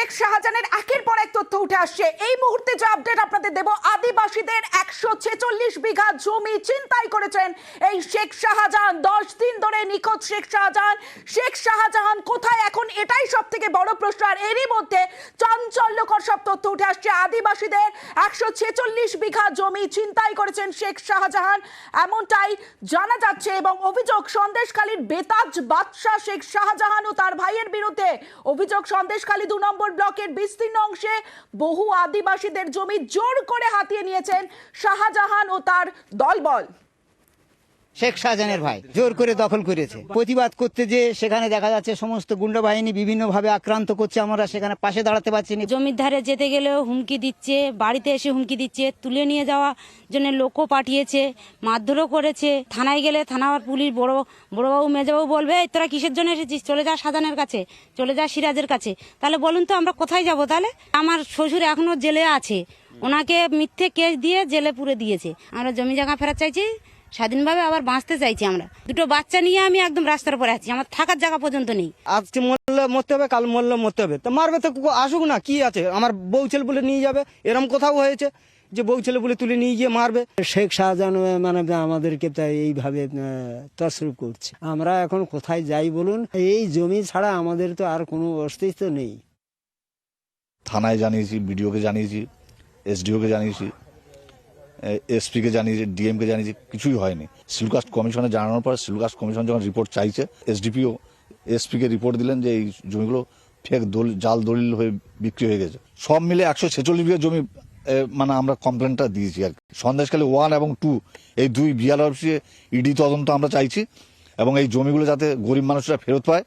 শেখ শাহজাহানের একের পর এক তথ্য উঠে আসছে। এই মুহূর্তে যে আপডেট আপনাদের দেব, আদিবাসীদের 146 বিঘা জমি ছিনতাই করেছেন এই শেখ শাহজাহান। 10 দিন ধরে নিখোঁজ শেখ শাহজাহান। শেখ শাহজাহান কোথায় এখন, এটাই সব থেকে বড় প্রশ্ন। আর এরই মধ্যে চাঞ্চল্যকর সব তথ্য উঠে আসছে। আদিবাসীদের 146 বিঘা জমি ছিনতাই করেছেন শেখ শাহজাহান, এমনটাই জানা যাচ্ছে। এবং অভিযোগ, সন্দেশখালীর বেতাজ বাদশাহ শেখ শাহজাহান ও তার ভাইয়ের বিরুদ্ধে অভিযোগ। সন্দেশখালী 2 নম্বর ব্লকের বিস্তীর্ণ অংশে বহু আদিবাসীদের জমি জোর করে হাতিয়ে নিয়েছেন শাহজাহান ও তার দলবল। শেখ শাহজাহানের ভাই জোর করে দখল করেছে। প্রতিবাদ করতে যে সেখানে দেখা যাচ্ছে সমস্ত গুন্ডা বাহিনী বিভিন্নভাবে আক্রান্ত করছে, আমরা সেখানে পাশে দাঁড়াতে পারছি না। জমির ধারে যেতে গেলেও হুমকি দিচ্ছে, বাড়িতে এসে হুমকি দিচ্ছে, তুলে নিয়ে যাওয়া জন্য লোকও পাঠিয়েছে, মারধরও করেছে। থানায় গেলে থানার পুলিশ বড়বাবু মেজবাবু বলবে, এই তোরা কিসের জন্য এসেছিস, চলে যা শাহজাহানের কাছে, চলে যা সিরাজের কাছে। তাহলে বলুন তো আমরা কোথায় যাব? তাহলে আমার শ্বশুর এখনো জেলে আছে, ওনাকে মিথ্যে কেস দিয়ে জেলে পুরে দিয়েছে। আমরা জমি জায়গা ফেরত চাইছি, স্বাধীনভাবে আবার বাঁচতে চাইছি। আমরা 2টো বাচ্চা নিয়ে আমি একদম রাস্তার উপরে আছি, আমার থাকার জায়গা পর্যন্ত নেই। আজকে মরলে মরতে হবে, কাল মরলে মরতে হবে, তো মারবে তো আসুক না, কি আছে? আমার বউ ছেলে বলে নিয়ে যাবে, এরম কোথাও হয়েছে যে বউ ছেলে বলে তুলে নিয়ে গিয়ে মারবে? শেখ শাহজাহান মানে আমাদেরকে তাই এইভাবে তছরূপ করছে। আমরা এখন কোথায় যাই বলুন? এই জমি ছাড়া আমাদের তো আর কোনো অস্তিত্ব নেই। থানায় জানিয়েছি, বিডিওকে জানিয়েছি, এসডিওকে জানিয়েছি, এসপিকে জানিয়েছি, ডিএমকে জানিয়েছি, কিছুই হয়নি। সিলকাস্ট কমিশনে জানানোর পর সিলকাস্ট কমিশন যখন রিপোর্ট চাইছে, এসডিপিও এসপিকে রিপোর্ট দিলেন যে এই জমিগুলো ফেক জাল দলিল হয়ে বিক্রি হয়ে গেছে। সব মিলে 146 বিঘা জমি মানে আমরা কমপ্লেনটা দিয়েছি আর কি। সন্দেশখালী 1 এবং 2 এই 2 বিআরও অফিসে ইডি তদন্ত আমরা চাইছি এবং এই জমিগুলো যাতে গরিব মানুষরা ফেরত পায়